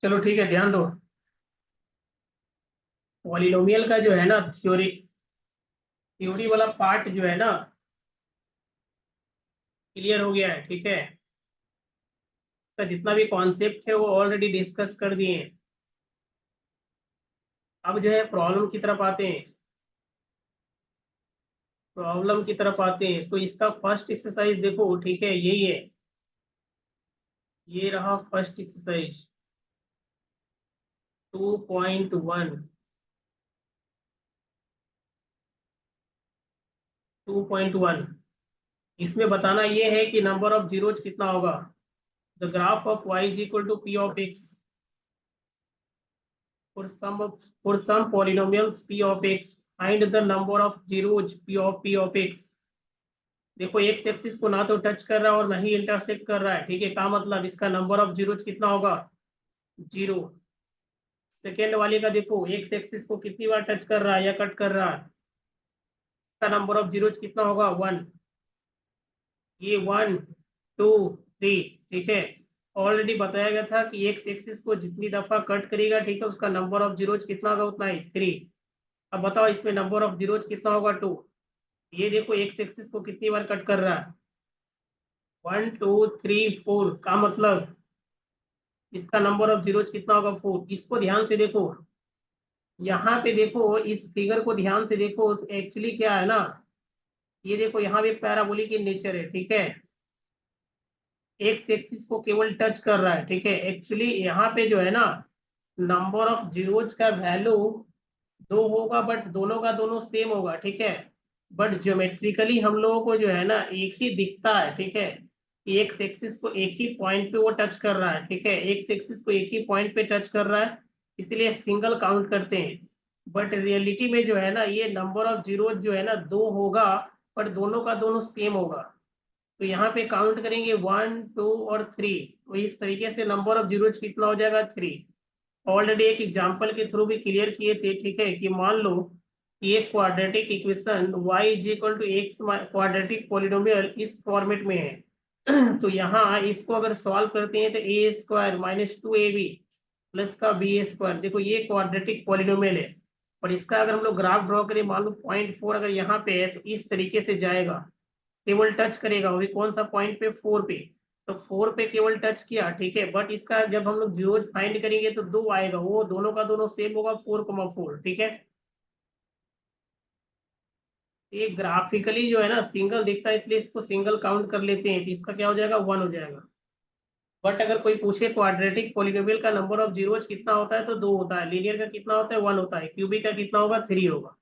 चलो ठीक है, ध्यान दो। पॉलिनोमियल का जो है ना थ्योरी, थ्योरी वाला पार्ट जो है ना, क्लियर हो गया है। ठीक है, इसका जितना भी कॉन्सेप्ट है वो ऑलरेडी डिस्कस कर दिए हैं। अब जो है प्रॉब्लम की तरफ आते हैं। प्रॉब्लम की तरफ आते हैं तो इसका फर्स्ट एक्सरसाइज देखो, ठीक है, यही है। ये रहा फर्स्ट एक्सरसाइज 2.1। 2.1 इसमें बताना ये है कि नंबर ऑफ जीरोज कितना होगा। The graph of y is equal to p of x for some polynomials p of x, find the number of zeros p of x। देखो एक्स एक्सिस को ना तो टच कर रहा है और ना ही इंटरसेक्ट कर रहा है। ठीक है, का मतलब इसका नंबर ऑफ जीरोज कितना होगा, जीरो। सेकेंड वाले का देखो, एक्स एक्सिस को कितनी बार टच कर रहा है या कट कर रहा है, इसका नंबर ऑफ जीरोज कितना होगा, वन। ये वन, टू, थ्री। ठीक है, ऑलरेडी बताया गया था कि एक्स एक्सिस को जितनी दफा कट करेगा, ठीक है, उसका नंबर ऑफ जीरोज कितना होगा, उतना ही, थ्री। अब बताओ इसमें नंबर ऑफ जीरोज कितना होगा, टू। ये देखो एक्स एक्सिस को कितनी बार कट कर रहा है, वन टू थ्री फोर, का मतलब इसका नंबर ऑफ जीरोज कितना होगा, फोर। इसको ध्यान से देखो, यहाँ पे देखो, इस फिगर को ध्यान से देखो तो एक्चुअली क्या है ना, ये देखो यहाँ पे पैराबोलिक इन नेचर है। ठीक है, एक्स एक्सिस को केवल टच कर रहा है। ठीक है, एक्चुअली यहाँ पे जो है ना, नंबर ऑफ जीरोज का वैल्यू दो होगा, बट दोनों का दोनों सेम होगा। ठीक है, बट ज्योमेट्रिकली हम लोगों को जो है ना एक ही दिखता है। ठीक है, एक्स एक्सिस को एक ही पॉइंट पे वो टच कर रहा है। ठीक है, एक्स एक्सिस को एक ही पॉइंट पे टच कर रहा है, इसलिए सिंगल काउंट करते हैं। बट रियलिटी में जो है ना, ये नंबर ऑफ जीरोज जो है ना दो होगा, पर दोनों का दोनों सेम होगा। तो यहाँ पे काउंट करेंगे वन, टू और थ्री, तो इस तरीके से नंबर ऑफ जीरोज कितना हो जाएगा, थ्री। ऑलरेडी एक एग्जांपल के थ्रू भी क्लियर किए थे। ठीक है, कि मान लो कि एक quadratic equation y is equal to X quadratic polynomial इस फॉर्मेट में है। तो यहाँ इसको अगर सॉल्व करते हैं तो A square minus two A B plus का बी स्क्वायर, देखो ये क्वाड्रेटिक पॉलिनोमियल है। और इसका अगर हम लोग ग्राफ ड्रॉ करें, मान लो पॉइंट फोर अगर यहाँ पे है तो इस तरीके से जाएगा, केवल टच करेगा, वही कौन सा पॉइंट पे, फोर पे। तो फोर पे केवल टच किया। ठीक है, बट इसका जब हम लोग जीरोज फाइंड करेंगे तो दो आएगा, वो दोनों का दोनों सेम होगा, 4,4। ठीक है, ये ग्राफिकली जो है ना सिंगल दिखता है, इसलिए इसको सिंगल काउंट कर लेते हैं, तो इसका क्या हो जाएगा, वन हो जाएगा। बट अगर कोई पूछे क्वाड्रेटिक पॉलिनोमियल का नंबर ऑफ जीरोज कितना होता है, तो दो होता है। लीनियर का कितना होता है, वन होता है। क्यूबिक का कितना होगा, थ्री होगा।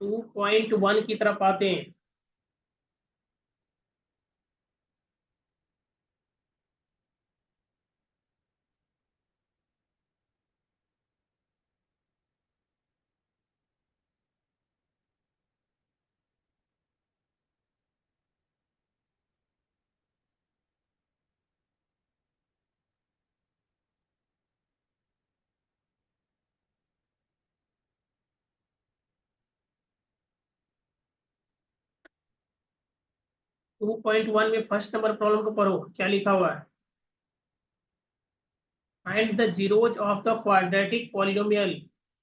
2.1 की तरफ आते हैं। 2.1 में फर्स्ट नंबर प्रॉब्लम को पढ़ो, क्या लिखा हुआ है। Find the zeros of the quadratic polynomial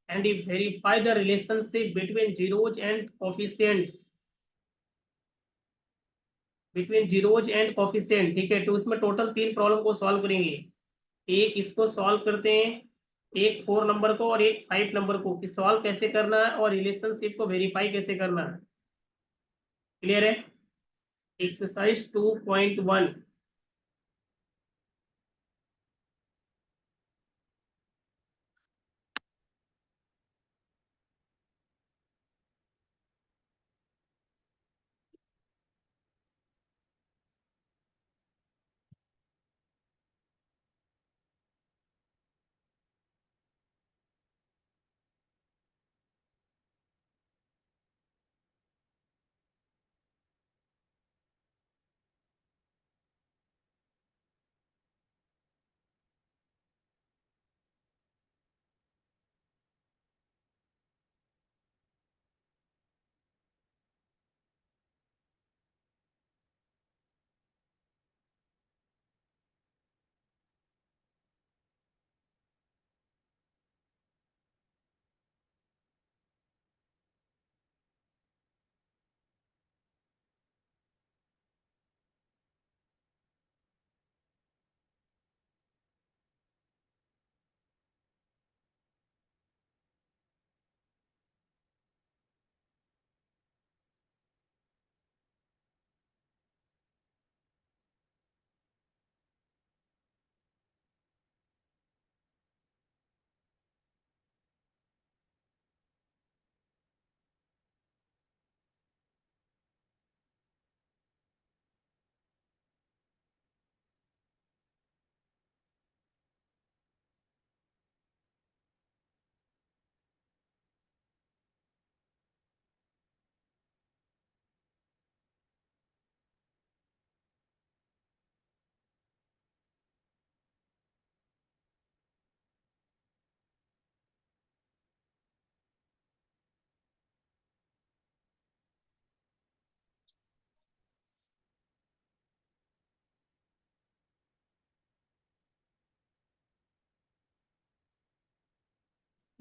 and verify the relationship between zeros and coefficients। between zeros and coefficient। ठीक है, तो इसमें टोटल तीन प्रॉब्लम को सॉल्व करेंगे। एक इसको सॉल्व करते हैं, एक फोर नंबर को और एक फाइव नंबर को, कि सॉल्व कैसे करना है और रिलेशनशिप को वेरीफाई कैसे करना है। क्लियर है। एक्सरसाइज 2.1।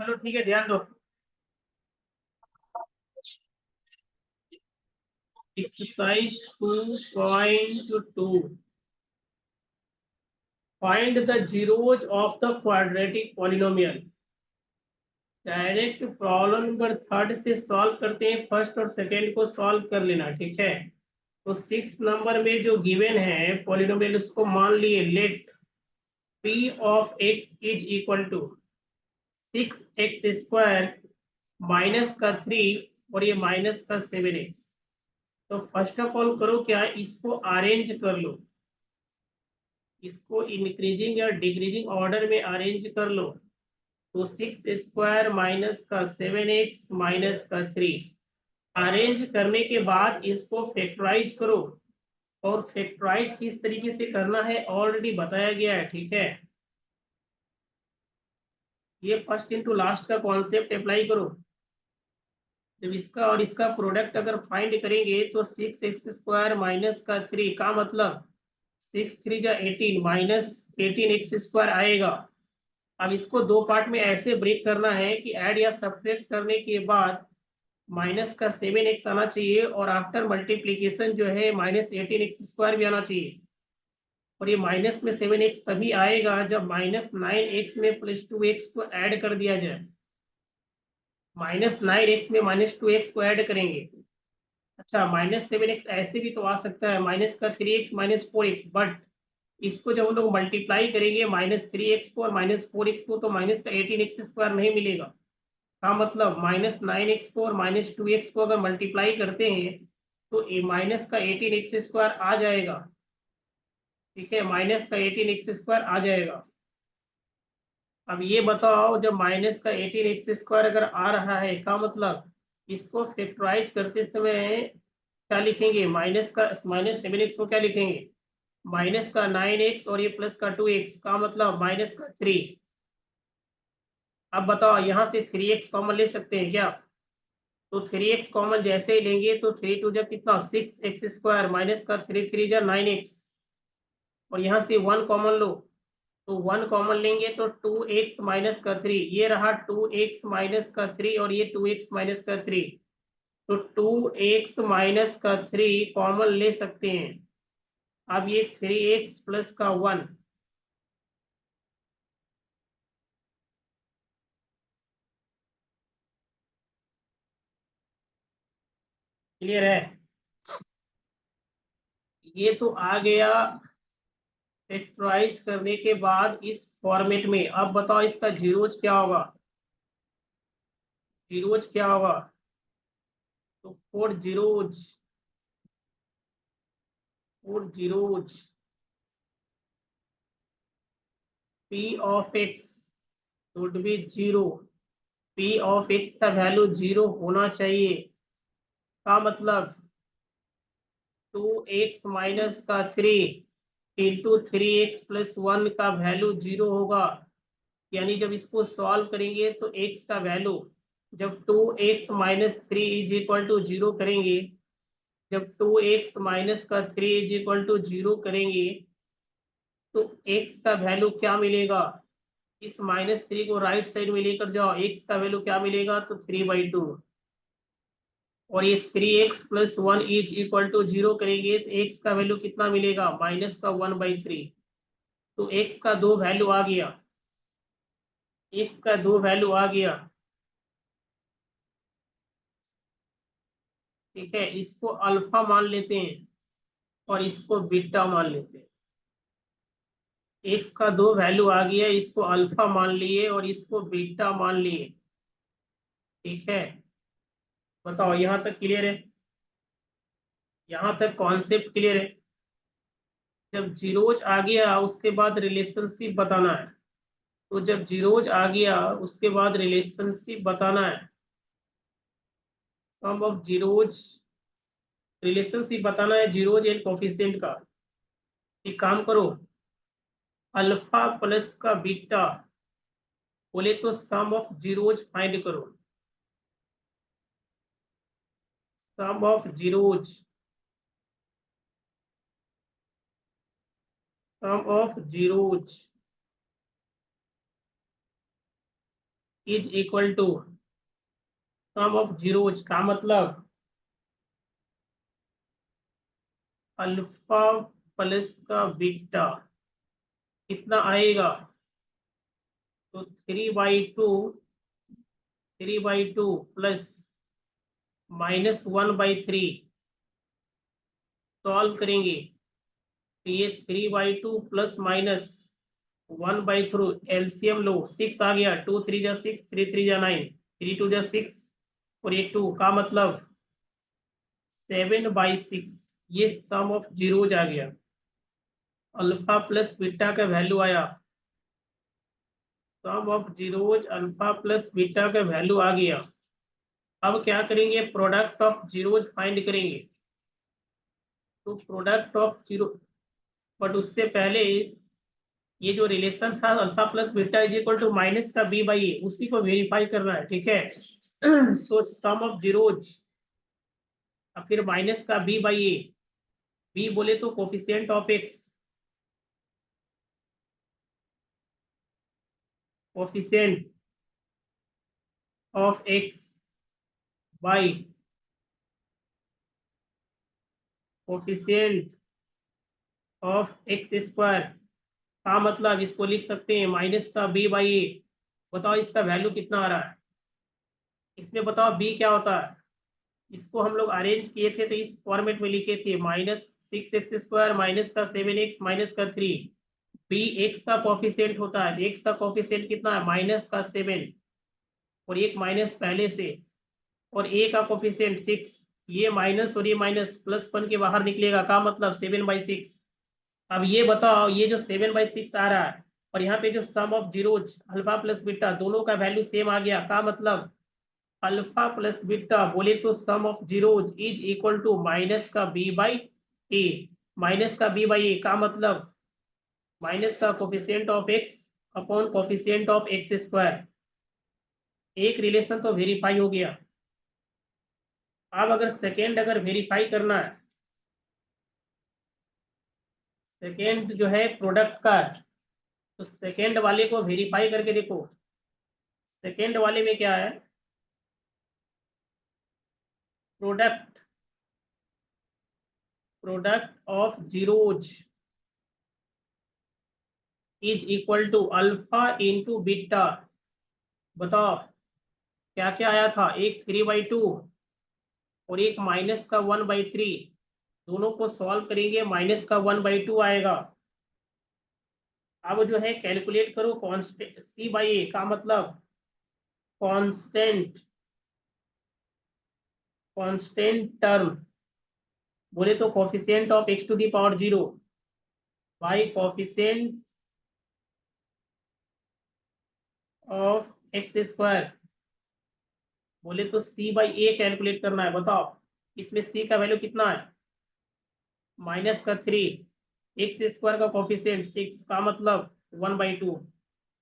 चलो ठीक है, ध्यान दो। Exercise 2.2, find the zeros of the quadratic polynomial. Direct problem number third से सॉल्व करते हैं, फर्स्ट और सेकेंड को सॉल्व कर लेना, ठीक है। तो 6 नंबर में जो गिवन है पॉलिनोमियल, उसको मान लिए let P of X is equal to 6x² minus का 3 और ये माइनस का 7x। तो फर्स्ट ऑफ ऑल करो क्या, इसको अरेंज कर लो, इसको इंक्रीजिंग या डिक्रीजिंग ऑर्डर में अरेंज कर लो। तो 6² माइनस का 7x माइनस का 3 अरेंज करने के बाद इसको फैक्टराइज करो। और फैक्टराइज किस तरीके से करना है ऑलरेडी बताया गया है, ठीक है। ये फर्स्ट इनटू लास्ट का कॉन्सेप्ट अप्लाई करो। जब इसका और इसका प्रोडक्ट अगर फाइंड करेंगे तो 6x² माइनस का 3 का मतलब 6×3 = 18 माइनस 18x² आएगा। अब इसको दो पार्ट में ऐसे ब्रेक करना है कि ऐड या सब्ट्रैक्ट करने के बाद माइनस का 7x आना चाहिए और आफ्टर मल्टीप्लीकेशन जो है माइनस 18x² भी आना चाहिए। और ये माइनस में 7x तभी आएगा जब माइनस 9x में प्लस 2x को ऐड कर दिया जाए। माइनस 9x में माइनस 2x को ऐड करेंगे। अच्छा, माइनस 7x ऐसे भी तो आ सकता है, माइनस का 3x माइनस 4x, बट इसको जब हम लोग मल्टीप्लाई करेंगे माइनस 3x को और माइनस 4x को, तो माइनस का 18x² नहीं मिलेगा। का मतलब माइनस 9x को और माइनस 2x को अगर मल्टीप्लाई करते हैं तो माइनस का 18x² आ जाएगा, ठीक है, माइनस का 18x² आ जाएगा। अब ये बताओ, जब माइनस का 18x² अगर आ रहा है का मतलब इसको फैक्टराइज करते समय क्या लिखेंगे, माइनस का माइनस 7x को क्या लिखेंगे, माइनस का 9x और ये प्लस का 2x का मतलब माइनस का 3। अब बताओ यहाँ से 3x कॉमन ले सकते हैं क्या, तो 3x कॉमन जैसे ही लेंगे तो 3 टू जब कितना 6x² माइनस का 3 3 = 9x और यहाँ से 1 कॉमन लो, तो 1 कॉमन लेंगे तो 2x माइनस का 3, ये रहा 2x माइनस का 3 और ये 2x माइनस का 3। तो 2x माइनस का 3 कॉमन ले सकते हैं। अब ये 3x प्लस का 1, क्लियर है, ये तो आ गया फैक्टराइज करने के बाद इस फॉर्मेट में। अब बताओ इसका जीरोज क्या होगा, जीरोज क्या होगा, तो 4 zeros p of x would be 0, p of x का वैल्यू 0 होना चाहिए। का मतलब 2x माइनस का 3 इंटू 3x प्लस 1 का वैल्यू 0 होगा। यानी जब इसको सॉल्व करेंगे तो x का वैल्यू, जब 2x minus 3 is equal to 0 करेंगे, जब 2x माइनस का 3 इज इक्वल टू 0 करेंगे तो x का वैल्यू क्या मिलेगा, इस -3 को राइट साइड में लेकर जाओ, x का वैल्यू क्या मिलेगा, तो 3/2। और ये 3x plus 1 is equal to 0 करेंगे तो x का वैल्यू कितना मिलेगा, माइनस का 1/3। तो x का दो वैल्यू आ गया, x का दो वैल्यू आ गया, ठीक है। इसको अल्फा मान लेते हैं और इसको बीटा मान लेते हैं। x का दो वैल्यू आ गया, इसको अल्फा मान लिए और इसको बीटा मान लिए, ठीक है। बताओ यहाँ तक क्लियर है, यहाँ तक कॉन्सेप्ट क्लियर है। जब जीरोज आ गया उसके बाद रिलेशनशिप बताना है, तो जब जीरोज आ गया उसके बाद रिलेशनशिप बताना है, सम ऑफ जीरोज, रिलेशनशिप बताना है जीरोज एंड कोफिशिएंट का। एक काम करो, अल्फा प्लस का बीटा बोले तो सम ऑफ जीरोज फाइंड करो, sum of zeros, sum of zeros is equal to sum of zeros का मतलब अल्फा प्लस का बीटा कितना आएगा, तो 3/2 प्लस -1/3 सॉल्व करेंगे तो ये 3/2 प्लस -1/3 एलसीएम लो 6 आ गया, 2 3 जा 6, 3 3 जा 9, 3 2 जा 6 और ये 2 का मतलब 7/6। ये सम ऑफ जीरोज आ गया, अल्फा प्लस बीटा का वैल्यू आया, sum of zeros alpha plus beta का वैल्यू आ गया। अब क्या करेंगे, प्रोडक्ट ऑफ जीरोज फाइंड करेंगे। तो प्रोडक्ट ऑफ जीरो, बट उससे पहले ये जो रिलेशन था alpha plus beta is equal to minus का बी बाई ए, उसी को वेरीफाई करना है, ठीक है। तो सम ऑफ जीरोज और फिर माइनस का बी बाई ए, बी बोले तो coefficient of x, coefficient of x by coefficient of X square का मतलब इसको लिख सकते हैं माइनस का बी बाई ए। बताओ इसका वैल्यू कितना आ रहा है, इसमें बताओ बी क्या होता है। इसको हम लोग अरेंज किए थे तो इस फॉर्मेट में लिखे थे -6x² माइनस का 7x माइनस का 3। बी एक्स का कोफिशिएंट होता है, एक्स का कोफिशिएंट कितना है -7 और एक माइनस पहले से, और ए का कोफिशिएंट 6। ये माइनस और ये माइनस प्लस 1 के बाहर निकलेगा का मतलब 7/6। अब ये बताओ ये जो 7/6 आ रहा है और यहाँ पे जो sum of zeros alpha plus beta दोनों का वैल्यू सेम आ गया का मतलब अल्फा प्लस बीटा बोले तो sum of zeros is equal to minus का बी बाई ए। माइनस का बी बाई ए का मतलब माइनस का coefficient of X upon coefficient of X square. एक रिलेशन तो वेरीफाई हो गया। अब अगर सेकेंड अगर वेरीफाई करना है, सेकेंड जो है प्रोडक्ट का, तो सेकेंड वाले को वेरीफाई करके देखो। सेकेंड वाले में क्या है, product of zeros is equal to alpha into beta. बताओ क्या क्या आया था, एक 3/2 और एक -1/3, दोनों को सॉल्व करेंगे -1/2 आएगा। अब जो है कैलकुलेट करो कांस्टेंट सी बाई ए का मतलब कांस्टेंट टर्म बोले तो coefficient of x to the power 0 by coefficient of X square बोले तो c बाई ए कैलकुलेट करना है। बताओ इसमें c का वैल्यू कितना है -3, एक्स स्क्वायर का कोफिशिएंट 6 का मतलब 1/2।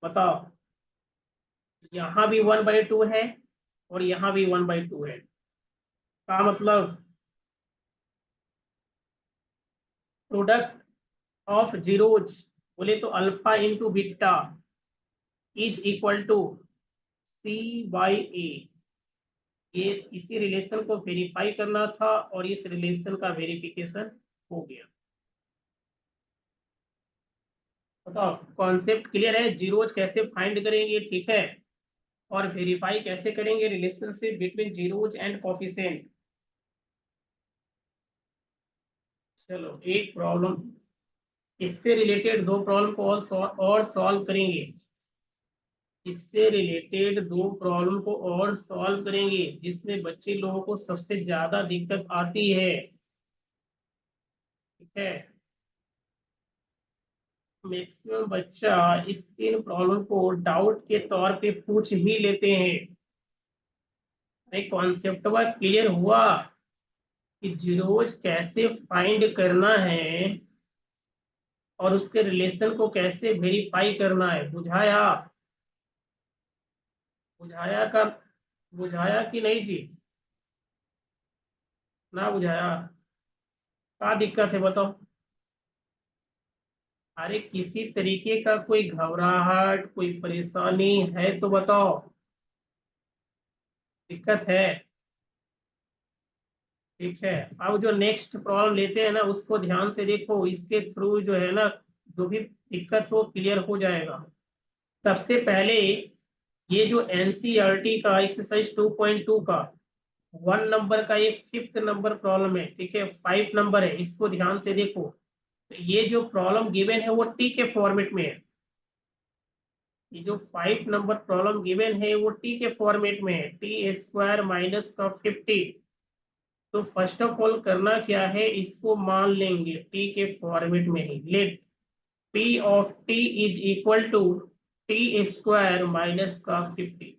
बताओ यहाँ भी 1/2 है और यहाँ भी 1/2 है का मतलब प्रोडक्ट ऑफ जीरोज बोले तो alpha into beta is equal to C by A. ये इसी रिलेशन को वेरीफाई करना था और इस रिलेशन का वेरिफिकेशन हो गया। बताओ कॉन्सेप्ट क्लियर है, जीरोज कैसे फाइंड करेंगे, ठीक है, और वेरीफाई कैसे करेंगे relationship between zeros and coefficient. चलो एक प्रॉब्लम, इससे रिलेटेड दो प्रॉब्लम को और सॉल्व करेंगे। इससे रिलेटेड दो प्रॉब्लम को और सॉल्व करेंगे जिसमें बच्चे लोगों को सबसे ज्यादा दिक्कत आती है, ठीक है। मैक्सिमम बच्चा इस तीन प्रॉब्लम को डाउट के तौर पे पूछ ही लेते हैं। एक कॉन्सेप्ट क्लियर हुआ कि जीरोज कैसे फाइंड करना है और उसके रिलेशन को कैसे वेरीफाई करना है, बुझाया? बुझाया का बुझाया कि नहीं जी, ना बुझाया? क्या दिक्कत है बताओ? अरे किसी तरीके का कोई घबराहट कोई परेशानी है तो बताओ। दिक्कत है? ठीक है। अब जो नेक्स्ट प्रॉब्लम लेते हैं ना, उसको ध्यान से देखो, इसके थ्रू जो है ना, जो भी दिक्कत हो क्लियर हो जाएगा। सबसे पहले ये जो एनसीईआरटी का एक्सरसाइज 2.2 का 1 नंबर का एक 5th नंबर प्रॉब्लम है, ठीक है, 5 नंबर है, इसको ध्यान से देखो। तो ये जो प्रॉब्लम गिवन है वो टी के फॉर्मेट में है। ये जो 5 नंबर प्रॉब्लम गिवन है वो टी के फॉर्मेट में है, टी स्क्वायर माइनस का 50। तो फर्स्ट ऑफ ऑल करना क्या है, इसको मान लेंगे टी के फॉर्मेट में ही। Let P of T is equal to T square minus का 50।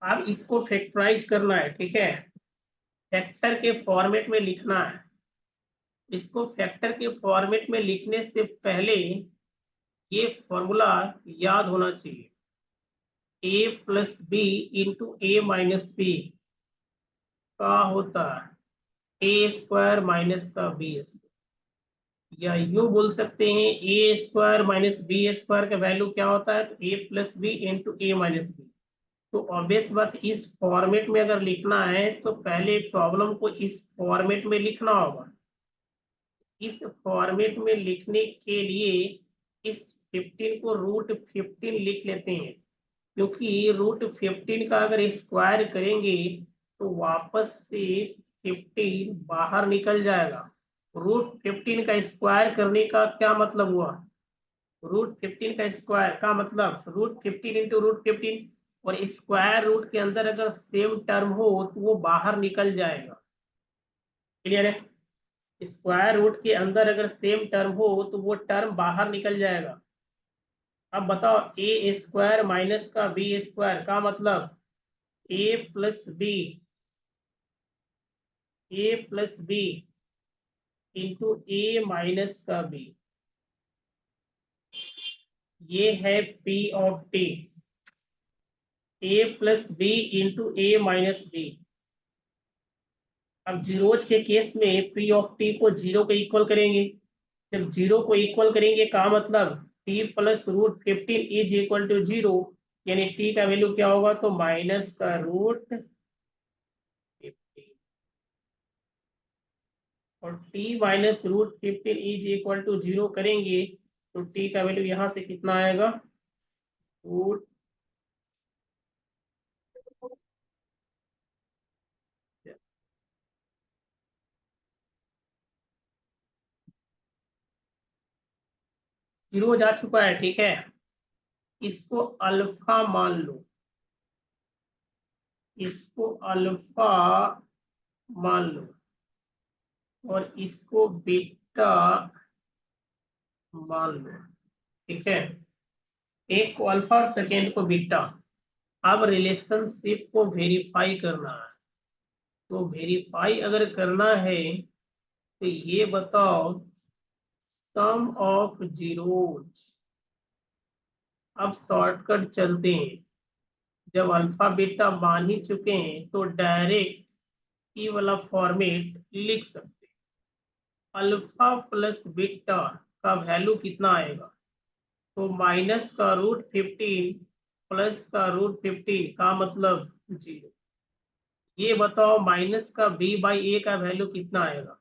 अब इसको फैक्टराइज करना है, ठीक है, फैक्टर के फॉर्मेट में लिखना है। इसको फैक्टर के फॉर्मेट में लिखने से पहले ये फॉर्मूला याद होना चाहिए, ए plus B into A minus B का होता है ए स्क्वायर माइनस का बी स्क्वायर। या यूं बोल सकते हैं ए स्क्वायर माइनस बी स्क्वायर का वैल्यू क्या होता है, तो ए plus B into A minus B. तो ऑब्वियस बात, इस फॉर्मेट में अगर लिखना है तो पहले प्रॉब्लम को इस फॉर्मेट में लिखना होगा। इस फॉर्मेट में लिखने के लिए इस 15 को √15 लिख लेते हैं, क्योंकि √15 का अगर स्क्वायर करेंगे तो वापस से 15 बाहर निकल जाएगा। √15 का स्क्वायर करने का क्या मतलब हुआ, √15 का स्क्वायर का मतलब √15 इंटू √15, और स्क्वायर रूट के अंदर अगर सेम टर्म हो तो वो बाहर निकल जाएगा। क्लियर है? स्क्वायर रूट के अंदर अगर सेम टर्म हो तो वो टर्म बाहर निकल जाएगा। अब बताओ, ए स्क्वायर माइनस का बी स्क्वायर का मतलब A plus B, A plus B into A minus का बी, ये है P of T. A plus B into A minus B. अब जीरोज के केस में पी ऑफ टी को जीरो के इक्वल करेंगे। जब जीरो को इक्वल करेंगे का मतलब T plus √15 is equal to zero, यानी टी का वैल्यू क्या होगा, तो माइनस का √15। और T minus √15 is equal to zero करेंगे तो टी का वैल्यू यहाँ से कितना आएगा, रूट। जीरो जा चुका है, ठीक है, इसको अल्फा मान लो, इसको अल्फा मान लो, और इसको बीटा मान लो, ठीक है, एक को अल्फा और सेकेंड को बीटा। अब रिलेशनशिप को वेरीफाई करना है। तो वेरीफाई अगर करना है तो ये बताओ, सम ऑफ जीरोज। अब शॉर्टकट चलते हैं, जब अल्फा बीटा मान ही चुके हैं तो डायरेक्ट ई वाला फॉर्मेट लिख सकते हैं। अल्फा प्लस बीटा का वैल्यू कितना आएगा, तो माइनस का √15 प्लस का √15 का मतलब जीरो। ये बताओ माइनस का b/a का वैल्यू कितना आएगा,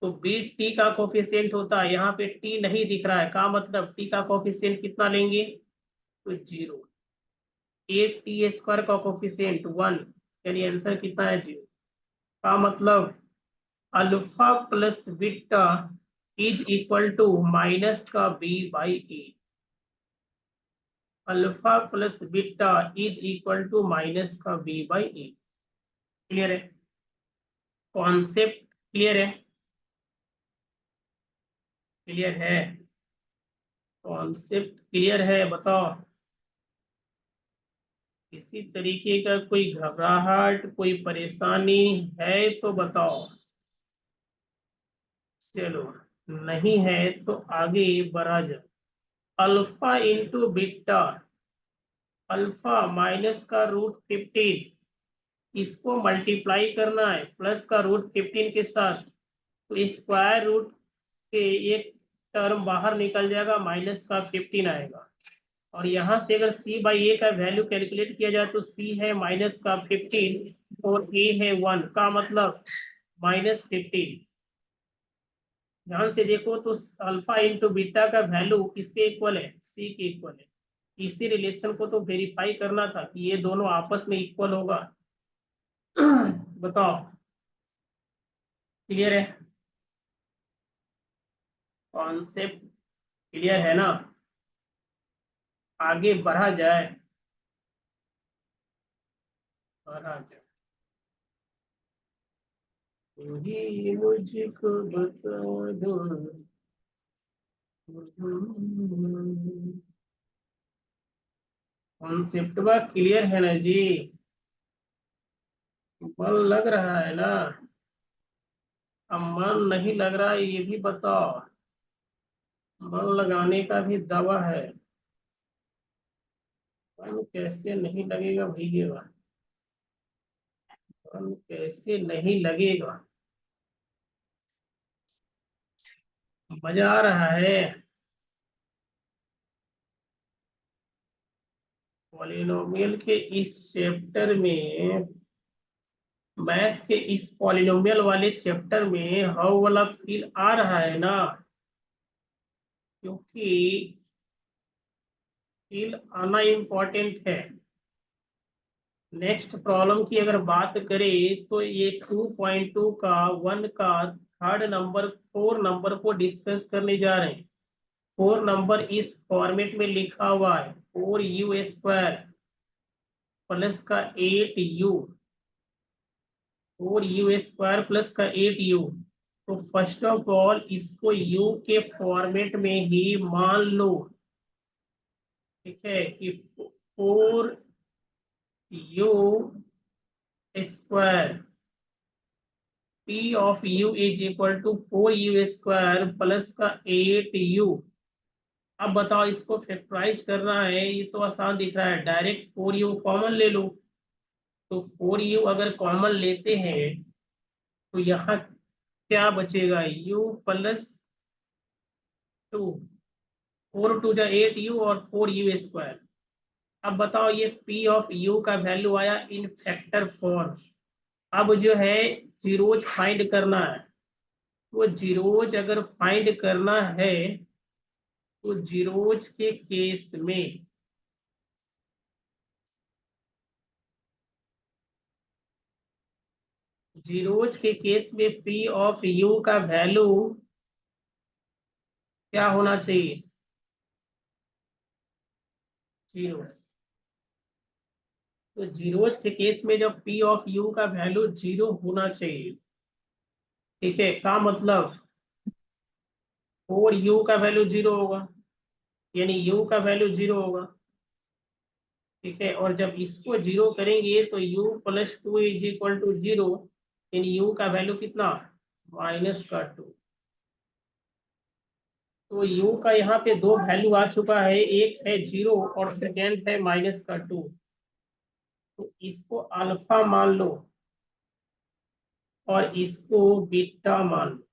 तो b टी का कोफिशिएंट होता है, यहाँ पे t नहीं दिख रहा है, का मतलब t का कोफिशिएंट कितना लेंगे, तो जीरो। ए टी स्क्वायर का कोफिशिएंट 1, यानी आंसर कितना है, जीरो। का मतलब alpha plus beta is equal to minus का b/a। Alpha plus beta is equal to minus का b/a। क्लियर है? कॉन्सेप्ट क्लियर है? क्लियर है? कॉन्सेप्ट क्लियर है, बताओ। किसी तरीके का कोई घबराहट, कोई परेशानी है तो बताओ। चलो, नहीं है तो आगे बढ़ा जाए। Alpha into beta, alpha minus का √15, इसको मल्टीप्लाई करना है प्लस का √15 के साथ, तो स्क्वायर रूट के एक टर्म बाहर निकल जाएगा, माइनस का 15 आएगा। और यहाँ से अगर c/a का वैल्यू कैलकुलेट किया जाए तो c है माइनस का 15 और a है 1 का मतलब -15। ध्यान से देखो तो अल्फा इंटू बीटा का वैल्यू किसके इक्वल है, c के इक्वल है। इसी रिलेशन को तो वेरीफाई करना था कि ये दोनों आपस में इक्वल होगा। बताओ, क्लियर है? कॉन्सेप्ट क्लियर है ना? आगे बढ़ा जाए, बढ़ा जाए। तू ही मुझको बता दो। कॉन्सेप्ट क्लियर है ना जी? मन लग रहा है ना? अब मन नहीं लग रहा है ये भी बताओ। मन लगाने का भी दावा है। मन कैसे नहीं लगेगा भैया? मन कैसे नहीं लगेगा? मजा आ रहा है? पॉलिनोमियल के इस चैप्टर में, मैथ के इस पॉलिनोमियल वाले चैप्टर में हाउ वाला फील आ रहा है ना? क्योंकि फील आना इम्पोर्टेंट है। नेक्स्ट प्रॉब्लम की अगर बात करें तो ये 2.2 का 1 का थर्ड नंबर 4 नंबर को डिस्कस करने जा रहे हैं। 4 नंबर इस फॉर्मेट में लिखा हुआ है 4u² प्लस का 8u, 4u² प्लस का 8u। तो फर्स्ट ऑफ ऑल इसको u के फॉर्मेट में ही मान लो, ठीक है, कि 4u² P of u is equal to 4u² plus का 8u। अब बताओ, इसको फैक्टराइज करना है, ये तो आसान दिख रहा है, डायरेक्ट 4u कॉमन ले लो। तो 4u अगर कॉमन लेते हैं तो यहाँ क्या बचेगा, u प्लस 2, 4 × 2 = 8u और 4u²। अब बताओ, ये P ऑफ u का वैल्यू आया इन फैक्टर फॉर्म। अब जो है जीरोज फाइंड करना है। वो जीरोज अगर फाइंड करना है तो जीरोज के केस में P ऑफ u का वैल्यू क्या होना चाहिए, जीरो। तो जीरोज के केस में जब P ऑफ u का वैल्यू जीरो होना चाहिए, ठीक है, का मतलब 4u का वैल्यू जीरो होगा, यानी u का वैल्यू जीरो होगा, ठीक है। और जब इसको जीरो करेंगे तो u plus 2 is equal to zero, यानी u का वैल्यू कितना, -2। तो u का यहाँ पे दो वैल्यू आ चुका है, एक है जीरो और सेकेंड है -2। तो इसको अल्फा मान लो और इसको बीटा मान लो।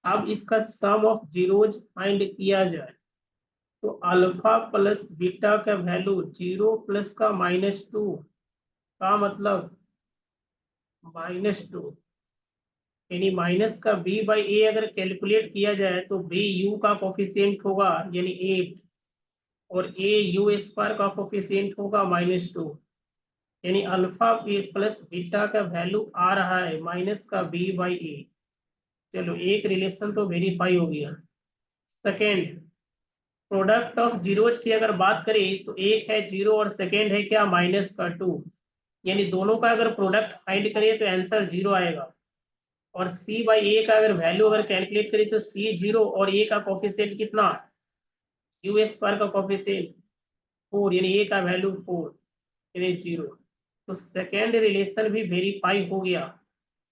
अब इसका सम ऑफ जीरोज फाइंड किया जाए तो अल्फा प्लस बीटा का वैल्यू जीरो प्लस का -2 का मतलब -2, यानी माइनस का b/a अगर कैलकुलेट किया जाए तो b u का कोफिशिएंट होगा यानी 8 और a u² का कोफिशिएंट होगा -2, यानी अल्फा प्लस बीटा का वैल्यू आ रहा है माइनस का b/a। चलो, एक रिलेशन तो वेरीफाई हो गया। सेकेंड, प्रोडक्ट ऑफ जीरोज की अगर बात करें तो एक है जीरो और सेकेंड है क्या, -2, यानी दोनों का अगर प्रोडक्ट फाइंड करें तो आंसर जीरो आएगा। और c/a का अगर वैल्यू अगर कैलकुलेट करें तो c जीरो और a का कोफिशिएंट कितना, u² का कोफिशिएंट 4, यानी a का वैल्यू 4, यानी जीरो। तो सेकेंड रिलेशन भी वेरीफाई हो गया,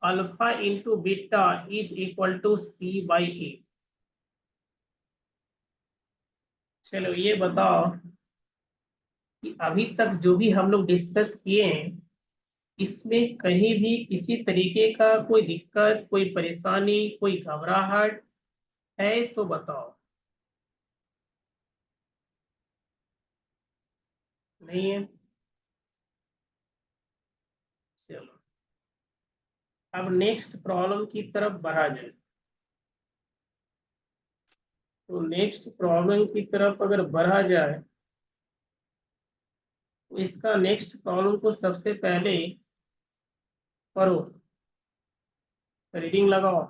alpha into beta is equal to c/a। चलो ये बताओ कि अभी तक जो भी हम लोग डिस्कस किए हैं इसमें कहीं भी किसी तरीके का कोई दिक्कत, कोई परेशानी, कोई घबराहट है तो बताओ। नहीं है। चलो अब नेक्स्ट प्रॉब्लम की तरफ बढ़ा जाए। तो नेक्स्ट प्रॉब्लम की तरफ अगर बढ़ा जाए तो इसका नेक्स्ट प्रॉब्लम को सबसे पहले करो, रीडिंग लगाओ।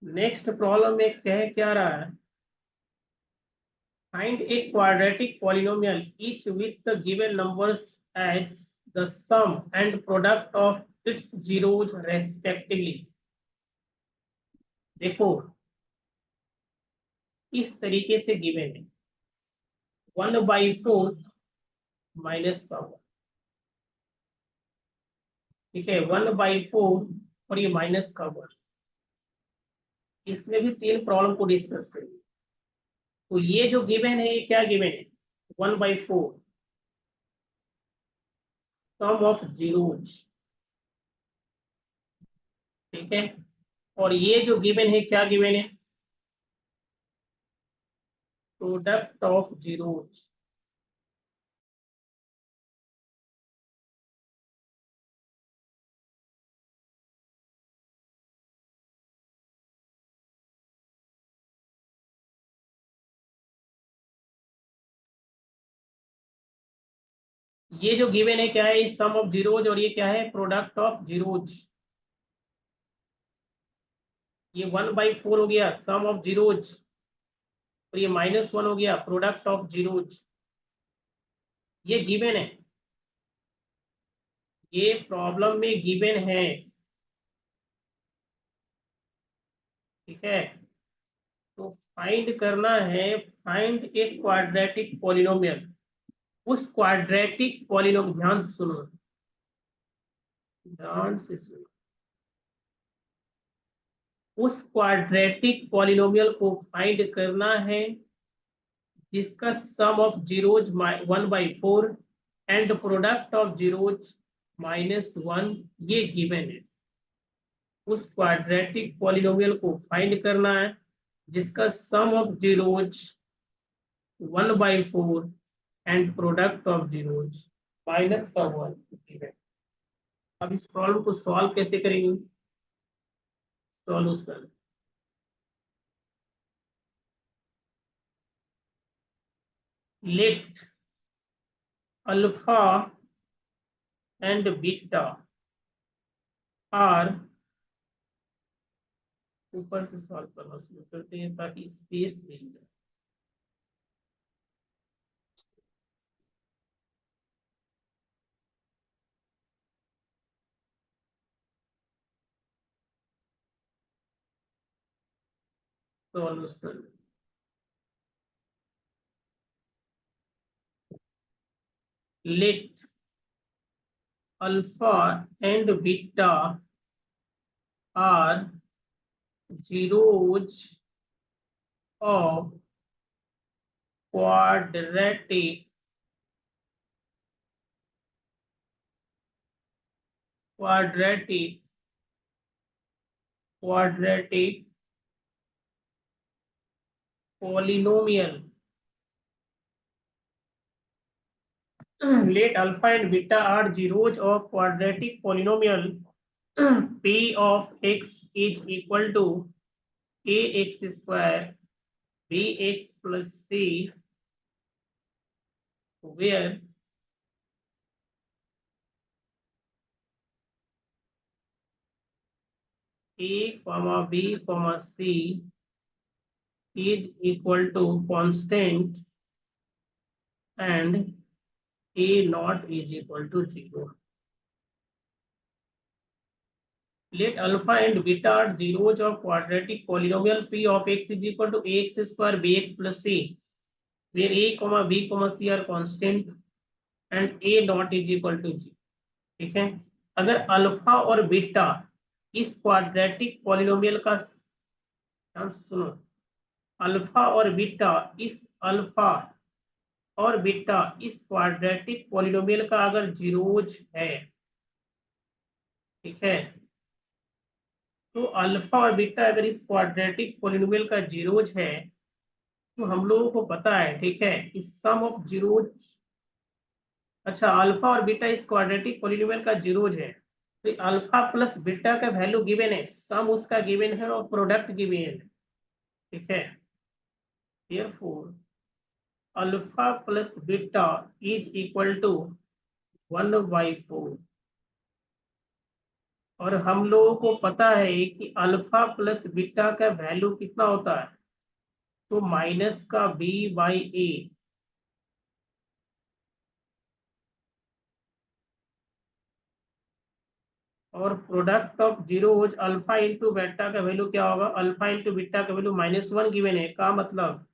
नेक्स्ट प्रॉब्लम में कह क्या रहा है, find a quadratic polynomial each with the given numbers as the sum and product of its zeros respectively. देखो इस तरीके से गिवन है 1/4 माइनस का 1, ठीक है 1/4 और ये माइनस का 1। इसमें भी तीन प्रॉब्लम को डिस्कस करेंगे। तो ये जो गिवन है ये क्या गिवन है, 1/4 सम ऑफ जीरोज, ठीक है। और ये जो गिवन है क्या गिवन है, प्रोडक्ट ऑफ जीरोज। ये जो गिवन है क्या है, सम ऑफ जीरोज, और ये क्या है, प्रोडक्ट ऑफ जीरोज। ये 1/4 हो गया सम ऑफ जीरोज, और ये -1 हो गया प्रोडक्ट ऑफ जीरोज। ये गिवन है, ये प्रॉब्लम में गिवन है, ठीक है। तो फाइंड करना है, फाइंड ए क्वाड्रेटिक पॉलिनोमियल। उस क्वाड्रेटिक पॉलिनोमियल, ध्यान से सुनो, ध्यान से सुनो, उस क्वाड्रेटिक पॉलिनोमियल को फाइंड करना है जिसका sum of zeros 1/4 and product of zeros -1 ये गिवन है। उस क्वाड्रेटिक पॉलिनोमियल को फाइंड करना है जिसका sum of zeros 1/4 and product of zeros -1 given. अब इस प्रॉब्लम को सॉल्व कैसे करेंगे, solution, let alpha and beta are, ऊपर से सॉल्व करना शुरू करते हैं ताकि स्पेस मिल जाए। Solution, let alpha and beta are zeros of quadratic quadratic quadratic polynomial। let alpha and beta are zeros of quadratic polynomial p of x is equal to ax square bx plus c, where a comma b comma c is equal to constant and a naught is equal to 0. Let alpha and beta are zeros of quadratic polynomial p of x is equal to ax square bx plus c, where a comma b comma c are constant and a naught is equal to 0, ठीक है। अगर alpha और beta इस quadratic polynomial का, ध्यान से सुनो, alpha और बीटा इस अल्फा और बीटा इस क्वाड्रेटिक पॉलिनोमियल का अगर जीरोज है, ठीक है, तो अल्फा और बीटा अगर इस क्वाड्रेटिक पॉलिनोमियल का जीरोज है तो हम लोगों को पता है, ठीक है, इस सम ऑफ जीरोज अच्छा, अल्फा और बीटा इस क्वाड्रेटिक पॉलिनोमियल का जीरोज है, तो अल्फा प्लस बीटा का वैल्यू गिवन है, सम उसका गिवन है और प्रोडक्ट गिवन है, ठीक है। Therefore alpha plus beta is equal to 1/4, और हम लोगों को पता है कि अल्फा प्लस बीटा का वैल्यू कितना होता है, तो माइनस का b/a, और product of zeros alpha into beta का वैल्यू क्या होगा, अल्फा इंटू बीटा का वैल्यू -1 गिवन है, का मतलब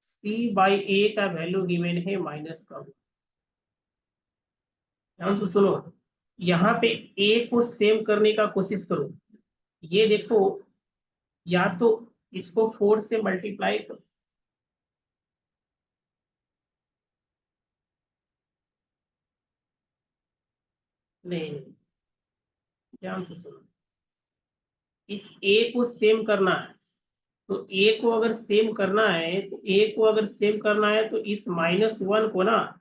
c/a का वैल्यू गिवन है -1। ध्यान से सुनो, यहाँ पे a को सेम करने का कोशिश करो। ये देखो, या तो इसको 4 से मल्टीप्लाई करो, नहीं नहीं, ध्यान से सुनो, इस a को सेम करना है, तो a को अगर सेम करना है, तो a को अगर सेम करना है तो इस -1 को ना,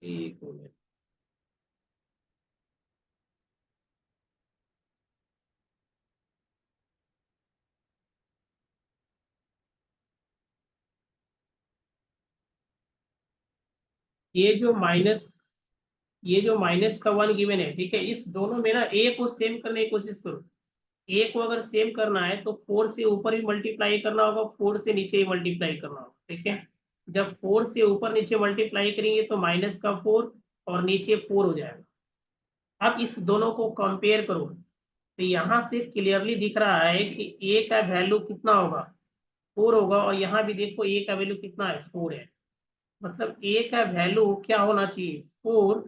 एक मिनट, ये जो माइनस ये जो -1 गिवन है, ठीक है, इस दोनों में ना a को सेम करने की कोशिश करो। a को अगर सेम करना है तो 4 से ऊपर ही मल्टीप्लाई करना होगा, 4 से नीचे ही मल्टीप्लाई करना होगा, ठीक है। जब 4 से ऊपर नीचे मल्टीप्लाई करेंगे तो -4 और नीचे 4 हो जाएगा। अब इस दोनों को कंपेयर करो, तो यहाँ से क्लियरली दिख रहा है कि a का वैल्यू कितना होगा, 4 होगा, और यहाँ भी देखो a का वैल्यू कितना है, 4 है। मतलब a का वैल्यू क्या होना चाहिए, 4,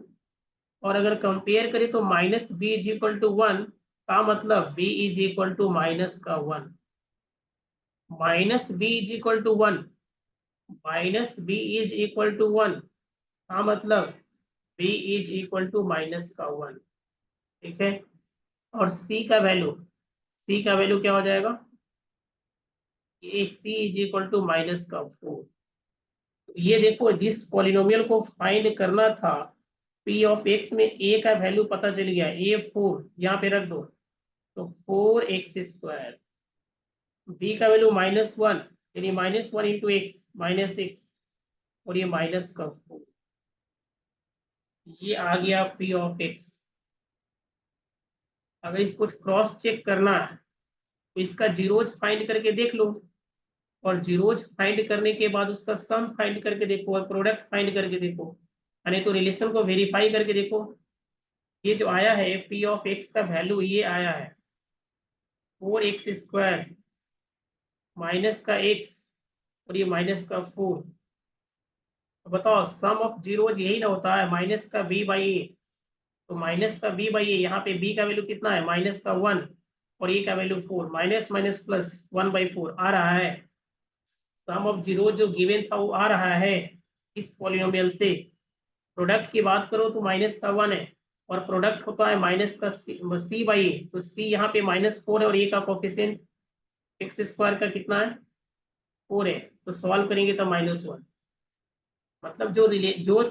और अगर कंपेयर करें तो -b=1, का मतलब b=-1, -b=1, -b=1, का मतलब b=-1, ठीक है। और c का वैल्यू क्या हो जाएगा, ये c=-4। ये देखो, जिस पॉलिनोमियल को फाइंड करना था p ऑफ x में a का वैल्यू पता चल गया, a 4 यहाँ पे रख दो, तो 4x², b का वैल्यू -1, यानी -1 इंटू एक्स, -x, और ये -4, ये आ गया p ऑफ x। अगर इसको क्रॉस चेक करना है तो इसका जीरोज फाइंड करके देख लो, और जीरोज फाइंड करने के बाद उसका सम फाइंड करके देखो और प्रोडक्ट फाइंड करके देखो, यानी तो रिलेशन को वेरीफाई करके देखो। ये जो आया है p ऑफ x का वैल्यू ये आया है 4x² माइनस का x, और ये -4। तो बताओ, सम ऑफ जीरोज यही ना होता है, माइनस का b/a, तो माइनस का b/a, यहाँ पे b का वैल्यू कितना है, -1, और a का वैल्यू 4, माइनस माइनस प्लस 1/4 आ रहा है। सम ऑफ जीरो जो गिवन था वो आ रहा है इस पॉलिनोमियल से। प्रोडक्ट की बात करो तो -1 है, और प्रोडक्ट होता है माइनस का c/a, तो c यहाँ पे -4 है, और a का कोफिशिएंट x² का कितना है, 4 है, तो सॉल्व करेंगे तो -1। मतलब जो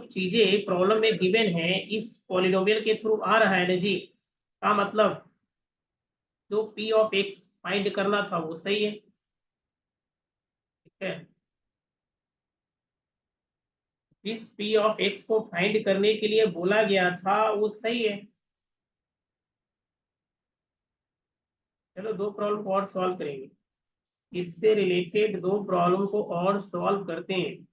चीजें प्रॉब्लम में गिवन है इस पॉलिनोमियल के थ्रू आ रहा है ना जी, का मतलब जो p ऑफ x फाइंड करना था वो सही है, ठीक है। जिस p ऑफ x को फाइंड करने के लिए बोला गया था वो सही है। चलो दो प्रॉब्लम को और सॉल्व करेंगे, इससे रिलेटेड दो प्रॉब्लम को और सॉल्व करते हैं।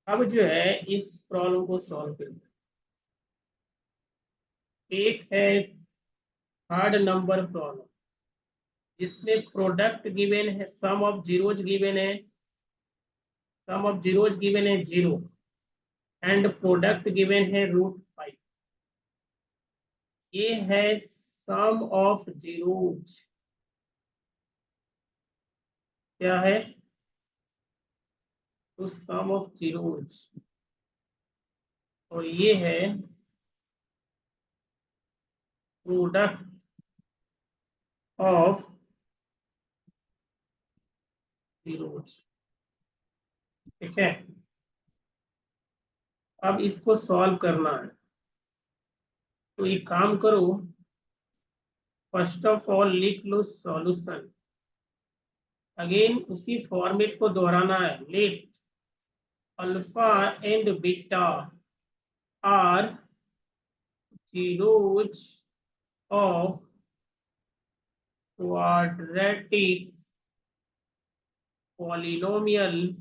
अब जो है इस प्रॉब्लम को सॉल्व करेंगे। एक है थर्ड नंबर प्रॉब्लम, जिसमें प्रोडक्ट गिवन है, सम ऑफ जीरोज गिवन है, सम ऑफ जीरोज गिवन है 0, एंड प्रोडक्ट गिवन है √5। ये है सम ऑफ जीरोज, क्या है, तो सम ऑफ जीरोज, और ये है प्रोडक्ट ऑफ जीरोज। ठीक है, अब इसको सॉल्व करना है, तो एक काम करो, फर्स्ट ऑफ ऑल लिख लो सॉल्यूशन। अगेन उसी फॉर्मेट को दोहराना है। Let alpha and beta are zeros of quadratic polynomial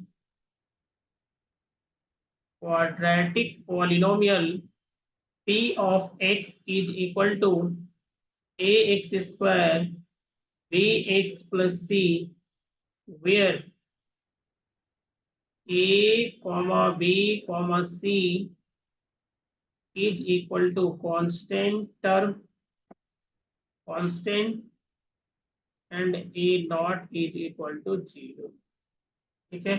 p of x is equal to ax square bx plus c, where a comma b comma c is equal to constant term, constant, and a naught is equal to 0। ठीक है,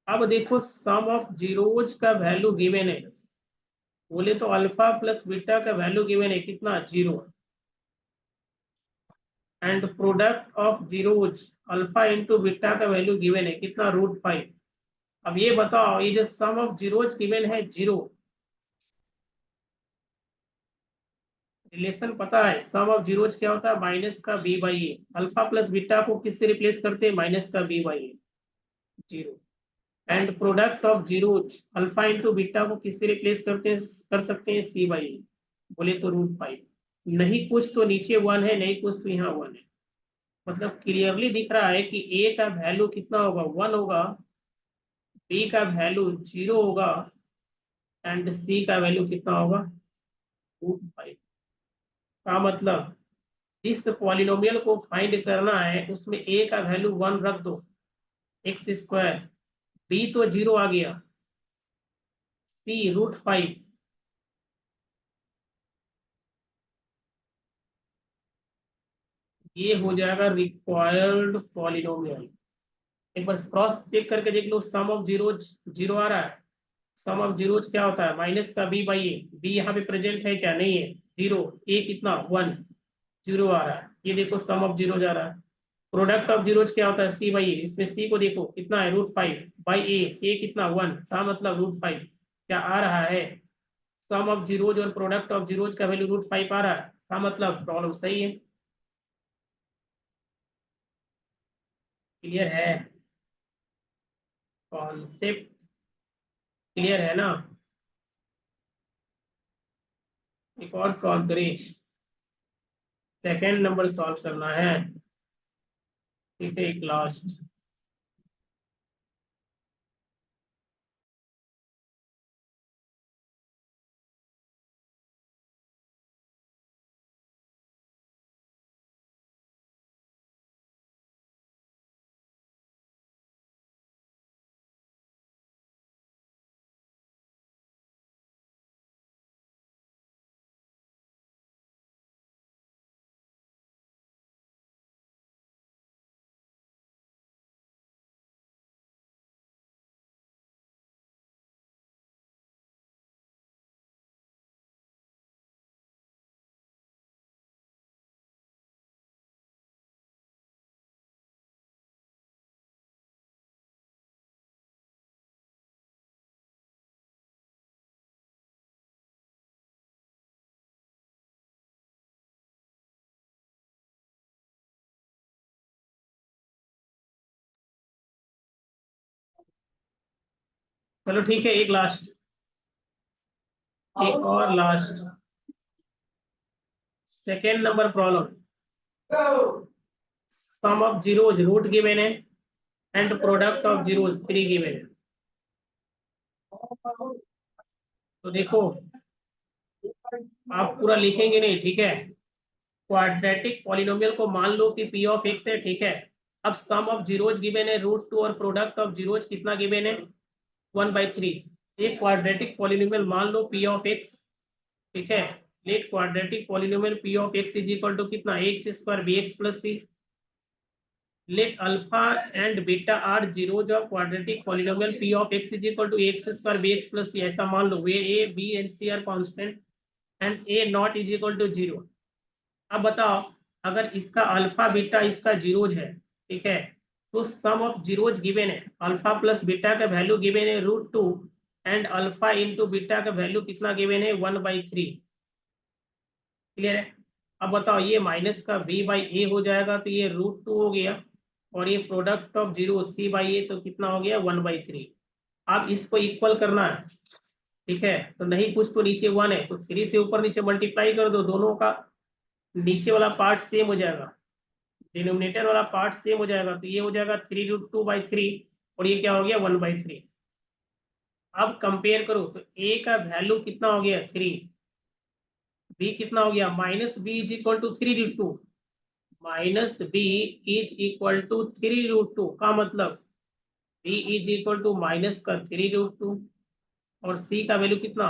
अब देखो सम of zeros का value given है, बोले तो alpha plus beta का value given है कितना, 0, and product of zeros alpha into beta का वैल्यू गिवन है कितना, √5। अब ये बताओ, ये जो सम ऑफ जीरोज गिवन है 0, रिलेशन पता है, सम ऑफ जीरोज क्या होता है, माइनस का b by A. Alpha plus beta को किससे रिप्लेस करते हैं, माइनस का b by A, 0। And product of zeros alpha into beta को किससे रिप्लेस करते हैं, कर सकते हैं c बाई ए, बोले तो √5। नहीं कुछ तो नीचे 1 है, नहीं कुछ तो यहाँ 1 है, मतलब क्लियरली दिख रहा है कि a का वैल्यू कितना होगा, 1 होगा, b का वैल्यू 0 होगा, एंड c का वैल्यू कितना होगा, √5। का मतलब जिस पॉलिनोमियल को फाइंड करना है उसमें a का वैल्यू 1 रख दो, एक्स स्क्वायर, b तो 0 आ गया, c √5, ये हो जाएगा रिक्वायर्ड पॉलिनोमियल। एक बार क्रॉस चेक करके देख लो, सम ऑफ जीरोज 0 आ रहा है, सम ऑफ जीरोज क्या होता है, माइनस का b बाई ए, b यहाँ पे प्रेजेंट है क्या, नहीं है, 0, a कितना 1, 0 आ रहा है, ये देखो सम ऑफ जीरोज आ रहा है। प्रोडक्ट ऑफ जीरोज क्या होता है, c बाई ए, इसमें c को देखो कितना है, √5 बाई ए कितना 1, का मतलब √5 क्या आ रहा है, सम ऑफ जीरोज और प्रोडक्ट ऑफ जीरोज का वैल्यू √5 आ रहा है, का मतलब प्रॉब्लम सही है। क्लियर है, कॉन्सेप्ट क्लियर है ना। एक और सॉल्व करें, सेकेंड नंबर सॉल्व करना है। ठीक है, एक लास्ट, चलो ठीक है, एक लास्ट, एक और last, second number problem. Sum of zeros root given है, and product of zeros 3 given है। तो देखो, आप पूरा लिखेंगे नहीं, ठीक है, क्वाड्रेटिक पॉलिनोमियल को मान लो कि p ऑफ x है, ठीक है। अब सम ऑफ जीरोज गिवन है √2 और प्रोडक्ट ऑफ जीरोज कितना गिवन है, 1/3। एक क्वाड्रेटिक पॉलिनोमियल मान लो p ऑफ x, ठीक है, let quadratic polynomial P of X is equal to कितना, X square B X plus C. Let alpha and beta are zeros of quadratic polynomial P of X is equal to X square B X plus C. ऐसा मान लो वे A B and C are constant and A not is equal to zero. अब बताओ, अगर इसका alpha beta इसका zeros है, ठीक है, तो सम ऑफ जीरोज गिवन है, अल्फा प्लस बीटा का वैल्यू गिवन है √2 एंड अल्फा इंटू बीटा का वैल्यू कितना गिवन है 1/3। क्लियर है? अब बताओ, ये माइनस का b/a हो जाएगा तो ये √2 हो गया, और ये प्रोडक्ट ऑफ जीरो c/a तो कितना हो गया 1/3। अब इसको इक्वल करना है, ठीक है, तो नहीं कुछ तो नीचे 1 है तो 3 से ऊपर नीचे मल्टीप्लाई कर दो, दोनों का नीचे वाला पार्ट सेम हो जाएगा, डिनोमिनेटर वाला पार्ट सेम हो जाएगा, तो ये हो जाएगा 3√2/3 और ये क्या हो गया 1/3। अब कंपेयर करो तो a का वैल्यू कितना हो गया 3, b कितना हो गया -b is equal to 3√2, -b is equal to 3√2 का मतलब b is equal to minus का 3√2 और c का वैल्यू कितना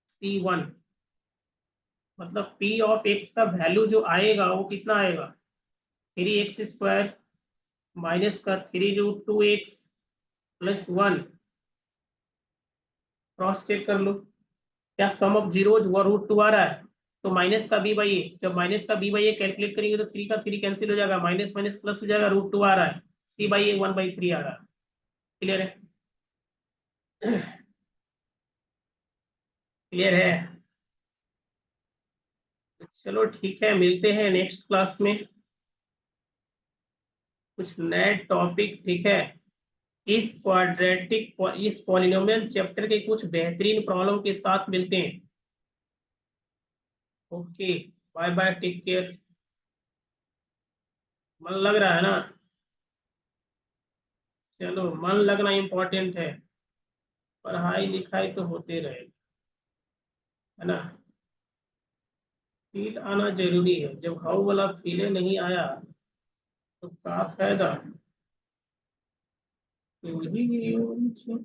c1। मतलब p ऑफ x का वैल्यू जो आएगा वो कितना आएगा 3x² माइनस का 3√2x प्लस 1। क्रॉस चेक कर लो, क्या सम ऑफ जीरोज वो √2 आ रहा है, तो माइनस का b/a, जब माइनस का b/a कैलकुलेट करेंगे तो 3 का 3 कैंसिल हो जाएगा, माइनस माइनस प्लस हो जाएगा, √2 आ रहा है, c/a 1/3 आ रहा है। क्लियर है? क्लियर है? चलो ठीक है, मिलते हैं नेक्स्ट क्लास में कुछ नए टॉपिक, ठीक है, इस पॉलिनोमियल चैप्टर के कुछ बेहतरीन प्रॉब्लम के साथ मिलते हैं। Okay, bye bye, take care. मन लग रहा है ना? चलो, मन लगना इम्पोर्टेंट है, पढ़ाई लिखाई तो होते रहेगी, है ना। फील आना जरूरी है, जब हाउ वाला फीले नहीं आया तो क्या फायदा। तो वही